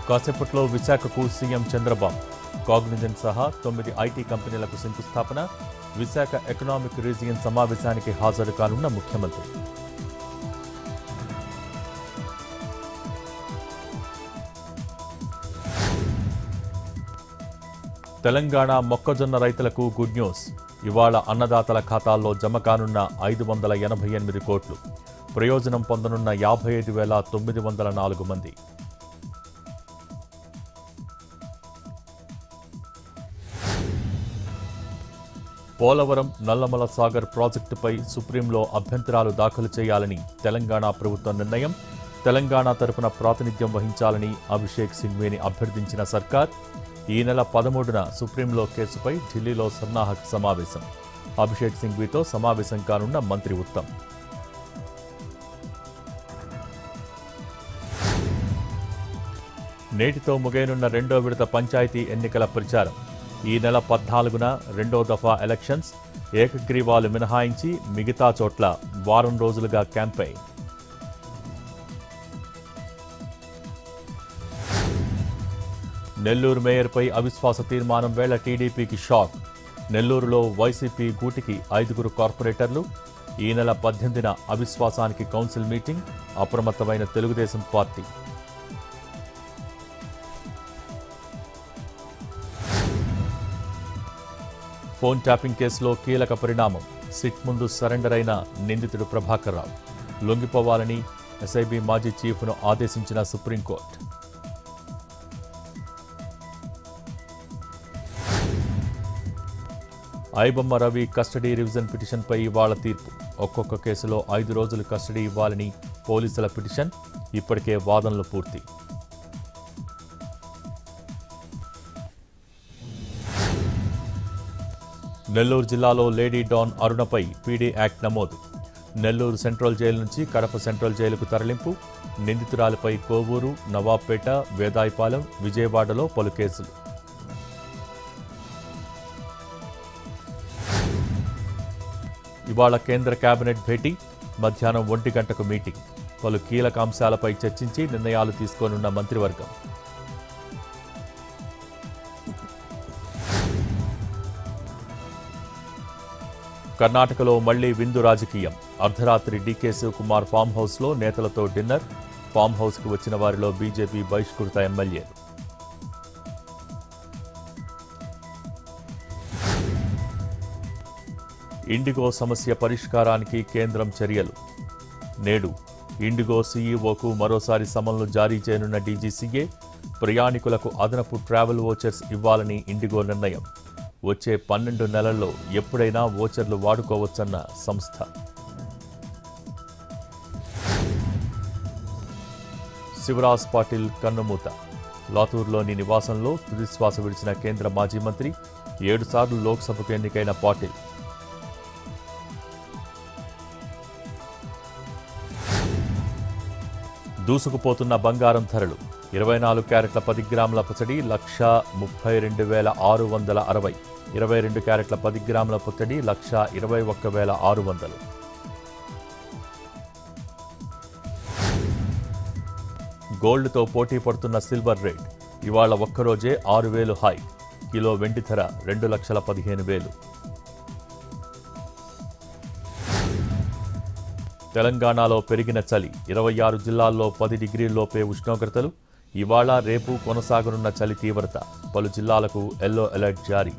కాసేపట్లో విశాఖకు CM Chandrababu Cognizant సహా 9 ఐటీ కంపెనీలకు శంకుస్థాపన. విశాఖ ఎకనామిక్ రీజియన్ సమావేశానికి హాజరు కానున్న ముఖ్యమంత్రి. తెలంగాణ మొక్కజొన్న రైతులకు గుడ్ న్యూస్. ఇవాళ అన్నదాతల ఖాతాల్లో జమ కానున్న 588 కోట్లు. ప్రయోజనం పొందనున్న 55,904 మంది. పోలవరం నల్లమల సాగర్ ప్రాజెక్టుపై సుప్రీంలో అభ్యంతరాలు దాఖలు చేయాలని తెలంగాణ ప్రభుత్వం నిర్ణయం. తెలంగాణ తరపున ప్రాతినిధ్యం వహించాలని అభిషేక్ సింఘ్వీని అభ్యర్థించిన సర్కార్. ఈ నెల 13న సుప్రీంలో కేసుపై ఢిల్లీలో సన్నాహక సమావేశం. అభిషేక్ సింఘ్వీతో సమావేశం కానున్న మంత్రి ఉత్తమ్. నేటితో ముగియనున్న రెండో విడత పంచాయతీ ఎన్నికల ప్రచారం. ఈ నెల 14న రెండో దఫా ఎలక్షన్స్. ఏకగ్రీవాలు మినహాయించి మిగతా చోట్ల వారం రోజులుగా క్యాంపెయిన్. నెల్లూరు మేయర్పై అవిశ్వాస తీర్మానం వేళ టీడీపీకి షాక్. నెల్లూరులో వైసీపీ గూటికి 5 కార్పొరేటర్లు. ఈ నెల 18న అవిశ్వాసానికి కౌన్సిల్ మీటింగ్. అప్రమత్తమైన తెలుగుదేశం పార్టీ. ఫోన్ ట్యాపింగ్ కేసులో కీలక పరిణామం. సిట్ ముందు సరెండర్ అయిన నిందితుడు ప్రభాకర్ రావు. లొంగిపోవాలని ఎస్ఐబీ మాజీ చీఫ్ను ఆదేశించిన supreme court. IBomma Ravi custody revision పిటిషన్పై ఇవాళ తీర్పు. ఒక్కొక్క కేసులో 5 రోజులు కస్టడీ ఇవ్వాలని పోలీసుల పిటిషన్. ఇప్పటికే వాదనలు పూర్తి. నెల్లూరు జిల్లాలో లేడీ డాన్ అరుణపై పీడీ యాక్ట్ నమోదు. నెల్లూరు సెంట్రల్ జైలు నుంచి కడప సెంట్రల్ జైలుకు తరలింపు. నిందితురాలిపై కోవూరు, నవాబ్పేట, వేదాయపాలెం, విజయవాడలో పలు కేసులు. ఇవాళ కేంద్ర కేబినెట్ భేటీ. మధ్యాహ్నం 1 గంటకు మీటింగ్. పలు కీలక అంశాలపై చర్చించి నిర్ణయాలు తీసుకోనున్న మంత్రివర్గం. కర్ణాటకలో మళ్లీ విందు రాజకీయం. అర్ధరాత్రి డీకే శివకుమార్ ఫామ్ హౌస్లో నేతలతో డిన్నర్. ఫామ్ హౌస్కు వచ్చిన వారిలో బీజేపీ బహిష్కృత ఎమ్మెల్యేలు. ఇండిగో సమస్య పరిష్కారానికి కేంద్రం చర్యలు. నేడు ఇండిగో సీఈఓకు మరోసారి సమన్లు జారీ చేయనున్న డీజీసీఏ. ప్రయాణికులకు అదనపు ట్రావెల్ వోచర్స్ ఇవ్వాలని ఇండిగో నిర్ణయం. వచ్చే 12 నెలల్లో ఎప్పుడైనా వోచర్లు వాడుకోవచ్చన్న సంస్థ. శివరాజ్ పాటిల్ కన్నుమూత. లాతూర్లోని నివాసంలో తుదిశ్వాస విడిచిన కేంద్ర మాజీ మంత్రి. 7 సార్లు లోక్సభకు ఎన్నికైన పాటిల్. దూసుకుపోతున్న బంగారం ధరలు. 24 క్యారెట్ల 10 గ్రాముల పచ్చడి 1,32,660. 22 క్యారెట్ల 10 గ్రాముల పచ్చడి 1,21,600. గోల్డ్తో పోటీ పడుతున్న సిల్వర్ రేట్. ఇవాళ ఒక్కరోజే 6,000 హై. కిలో వెండి ధర 2,15,000. తెలంగాణలో పెరిగిన చలి. 26 జిల్లాల్లో 10 డిగ్రీల్లోపే ఉష్ణోగ్రతలు. ఇవాళ రేపు కొనసాగనున్న చలి తీవ్రత. పలు జిల్లాలకు ఎల్లో అలర్ట్ జారీ.